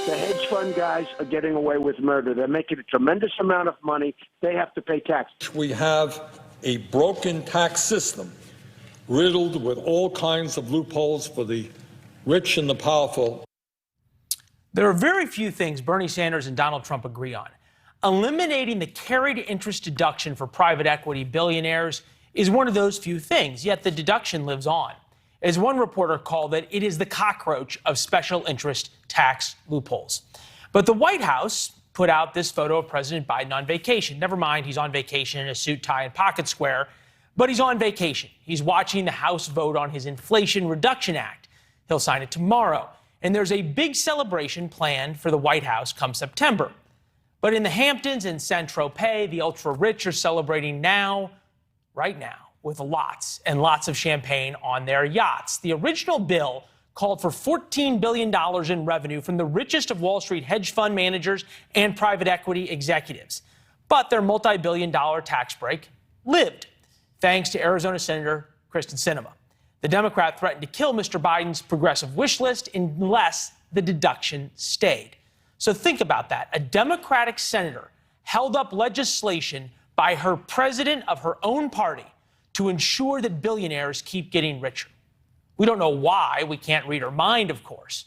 The hedge fund guys are getting away with murder. They're making a tremendous amount of money. They have to pay tax. We have a broken tax system riddled with all kinds of loopholes for the rich and the powerful. There are very few things Bernie Sanders and Donald Trump agree on. Eliminating the carried interest deduction for private equity billionaires is one of those few things, yet the deduction lives on. As one reporter called it, it is the cockroach of special interest tax loopholes. But the White House put out this photo of President Biden on vacation. Never mind, he's on vacation in a suit, tie, and pocket square, but he's on vacation. He's watching the House vote on his Inflation Reduction Act. He'll sign it tomorrow. And there's a big celebration planned for the White House come September. But in the Hamptons and Saint-Tropez, the ultra-rich are celebrating now, right now, with lots and lots of champagne on their yachts. The original bill called for $14 billion in revenue from the richest of Wall Street hedge fund managers and private equity executives. But their multi-billion-dollar tax break lived, thanks to Arizona Senator Kyrsten Sinema. The Democrat threatened to kill Mr. Biden's progressive wish list unless the deduction stayed. So think about that. A Democratic senator held up legislation by her president of her own party to ensure that billionaires keep getting richer. We don't know why. We can't read her mind, of course.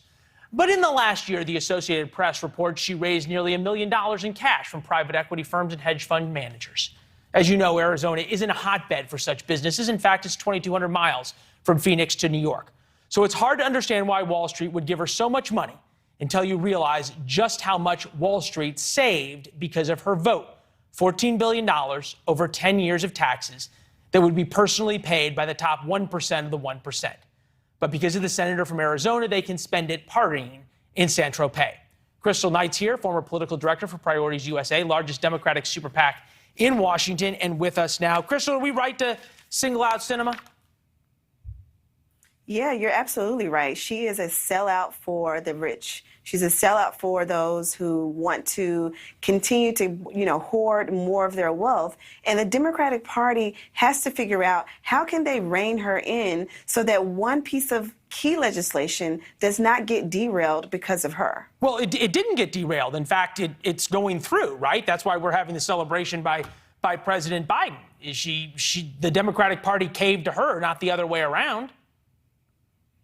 But in the last year, the Associated Press reports she raised nearly $1 million in cash from private equity firms and hedge fund managers. As you know, Arizona isn't a hotbed for such businesses. In fact, it's 2,200 miles from Phoenix to New York. So it's hard to understand why Wall Street would give her so much money until you realize just how much Wall Street saved because of her vote. $14 billion over 10 years of taxes that would be personally paid by the top 1% of the 1%. But because of the senator from Arizona, they can spend it partying in Saint-Tropez. Crystal Knight's here, former political director for Priorities USA, largest Democratic super PAC in Washington, and with us now. Crystal, are we right to single out Sinema? Yeah, you're absolutely right. She is a sellout for the rich. She's a sellout for those who want to continue to, hoard more of their wealth. And the Democratic Party has to figure out how can they rein her in so that one piece of key legislation does not get derailed because of her. Well, it didn't get derailed. In fact, it's going through, right? That's why we're having the celebration by President Biden. The Democratic Party caved to her, not the other way around.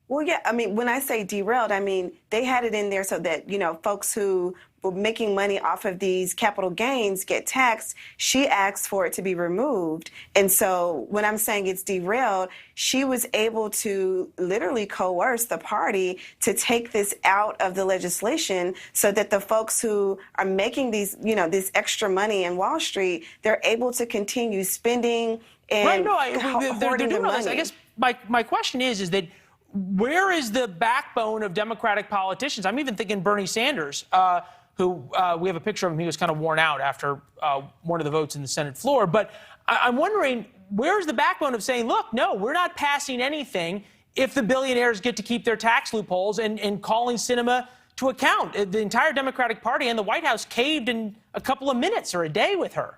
Well, yeah, I mean, when I say derailed, I mean, they had it in there so that, folks who were making money off of these capital gains get taxed. She asked for it to be removed. And so when I'm saying it's derailed, she was able to literally coerce the party to take this out of the legislation so that the folks who are making these, this extra money in Wall Street, they're able to continue spending and hoarding the money. I guess my question is that where is the backbone of Democratic politicians? I'm even thinking Bernie Sanders, who we have a picture of him. He was kind of worn out after one of the votes in the Senate floor. But I'm wondering, where's the backbone of saying, look, no, we're not passing anything if the billionaires get to keep their tax loopholes and calling Sinema to account? The entire Democratic Party and the White House caved in a couple of minutes or a day with her.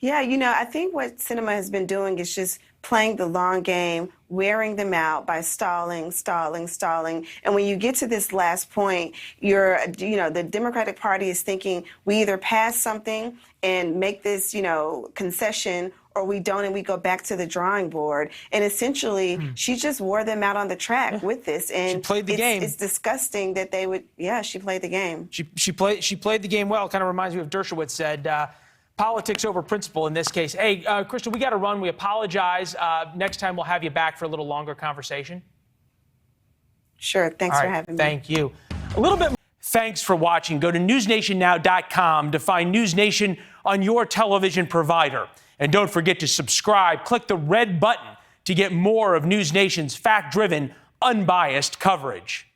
Yeah, I think what Sinema has been doing is just playing the long game, wearing them out by stalling. And when you get to this last point, the Democratic Party is thinking we either pass something and make this, concession, or we don't and we go back to the drawing board. And essentially, she just wore them out on the track with this. And she played the game. It's disgusting that they would, she played the game. She played the game well. Kind of reminds me of Dershowitz said, politics over principle in this case. Hey, Crystal, we got to run. We apologize. Next time we'll have you back for a little longer conversation. Sure. Thanks for having me. Thank you. A little bit. Thanks for watching. Go to newsnationnow.com to find NewsNation on your television provider. And don't forget to subscribe. Click the red button to get more of NewsNation's fact-driven, unbiased coverage.